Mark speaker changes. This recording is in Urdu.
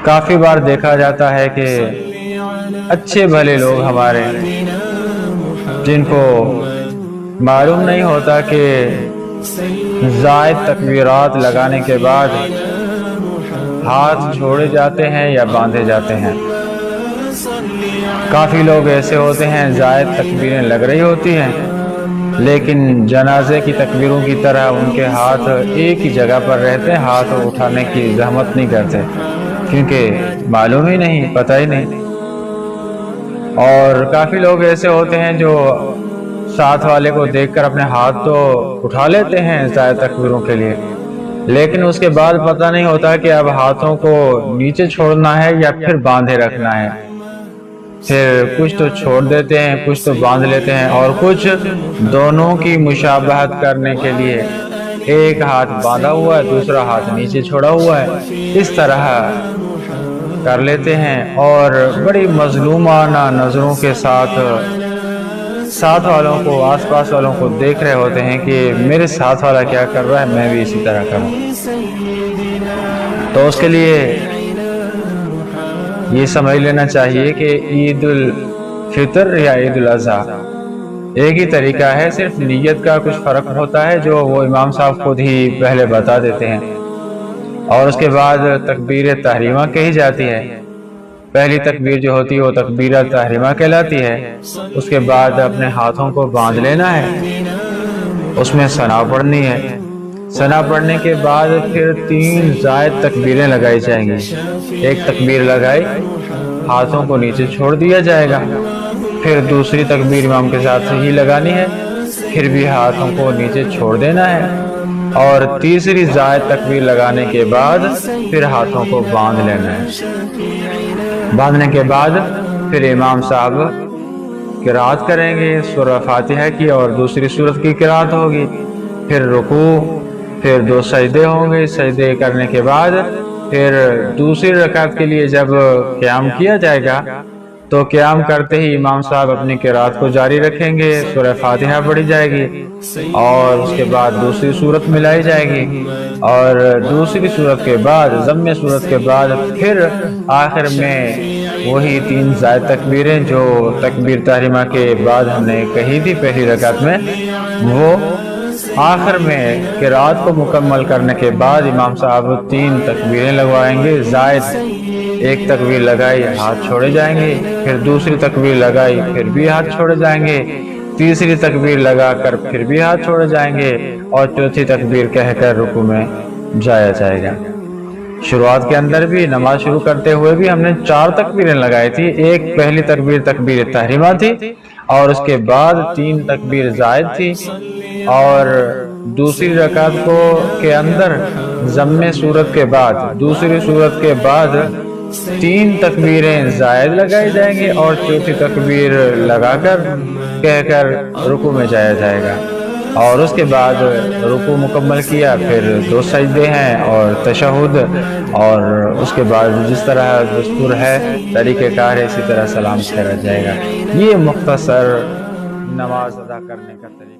Speaker 1: کافی بار دیکھا جاتا ہے کہ اچھے بھلے لوگ ہمارے جن کو معلوم نہیں ہوتا کہ زائد تکبیرات لگانے کے بعد ہاتھ چھوڑے جاتے ہیں یا باندھے جاتے ہیں۔ کافی لوگ ایسے ہوتے ہیں زائد تکبیریں لگ رہی ہوتی ہیں لیکن جنازے کی تکبیروں کی طرح ان کے ہاتھ ایک ہی جگہ پر رہتے ہیں، ہاتھ اٹھانے کی زحمت نہیں کرتے کیونکہ معلوم ہی نہیں، پتہ ہی نہیں۔ اور کافی لوگ ایسے ہوتے ہیں جو ساتھ والے کو دیکھ کر اپنے ہاتھ تو اٹھا لیتے ہیں زائد تکبیروں کے لیے، لیکن اس کے بعد پتہ نہیں ہوتا کہ اب ہاتھوں کو نیچے چھوڑنا ہے یا پھر باندھے رکھنا ہے۔ پھر کچھ تو چھوڑ دیتے ہیں، کچھ تو باندھ لیتے ہیں، اور کچھ دونوں کی مشابہت کرنے کے لیے ایک ہاتھ باندھا ہوا ہے، دوسرا ہاتھ نیچے چھوڑا ہوا ہے، اس طرح کر لیتے ہیں اور بڑی مظلومانہ نظروں کے ساتھ والوں کو، آس پاس والوں کو دیکھ رہے ہوتے ہیں کہ میرے ساتھ والا کیا کر رہا ہے، میں بھی اسی طرح کروں۔ تو اس کے لیے یہ سمجھ لینا چاہیے کہ عید الفطر یا عید الاضحیٰ ایک ہی طریقہ ہے، صرف نیت کا کچھ فرق ہوتا ہے جو وہ امام صاحب خود ہی پہلے بتا دیتے ہیں، اور اس کے بعد تکبیر تحریمہ کہی جاتی ہے۔ پہلی تکبیر جو ہوتی ہے وہ تکبیر تحریمہ کہلاتی ہے، اس کے بعد اپنے ہاتھوں کو باندھ لینا ہے، اس میں ثنا پڑھنی ہے، ثنا پڑھنے کے بعد پھر 3 زائد تکبیریں لگائی جائیں گی۔ ایک تکبیر لگائی، ہاتھوں کو نیچے چھوڑ دیا جائے گا، پھر دوسری تکبیر امام کے ساتھ ہی لگانی ہے، پھر بھی ہاتھوں کو نیچے چھوڑ دینا ہے، اور تیسری زائد تکبیر لگانے کے بعد پھر ہاتھوں کو باندھ لینا ہے۔ باندھنے کے بعد پھر امام صاحب قرأت کریں گے سورہ فاتحہ کی، اور دوسری سورت کی قرأت ہوگی، پھر رکوع، پھر 2 سجدے ہوں گے، سجدے کرنے کے بعد پھر دوسری رکعت کے لیے جب قیام کیا جائے گا تو قیام کرتے ہی امام صاحب اپنی قرأت کو جاری رکھیں گے، سورہ فاتحہ پڑھی جائے گی، اور اس کے بعد دوسری سورت ملائی جائے گی، اور دوسری سورت کے بعد ضم سورت کے بعد پھر آخر میں وہی 3 زائد تکبیریں جو تکبیر تحریمہ کے بعد ہم نے کہی تھی پہلی رکعت میں، وہ آخر میں قرأت کو مکمل کرنے کے بعد امام صاحب 3 تکبیریں لگوائیں گے زائد۔ ایک تکبیر لگائی، ہاتھ چھوڑے جائیں گے، پھر دوسری تکبیر لگائی، پھر بھی ہاتھ چھوڑے جائیں گے، تیسری تکبیر لگا کر پھر بھی ہاتھ چھوڑے جائیں گے، اور چوتھی تکبیر کہہ کر رکوع میں جایا جائے گا۔ شروعات کے اندر بھی نماز شروع کرتے ہوئے بھی ہم نے 4 تکبیریں لگائی تھی، ایک پہلی تکبیر تکبیر تحریمہ تھی، اور اس کے بعد 3 تکبیر زائد تھی، اور دوسری رکعت کے اندر ضم سورت کے بعد دوسری سورت کے بعد 3 تکبیریں زائد لگائی جائیں گی، اور چوتھی تکبیر لگا کر کہہ کر رکوع میں جایا جائے گا، اور اس کے بعد رکوع مکمل کیا، پھر 2 سجدے ہیں اور تشہد، اور اس کے بعد جس طرح دستور ہے، طریقہ کار ہے، اسی طرح سلام پھیرا جائے گا۔ یہ مختصر نماز ادا کرنے کا طریقہ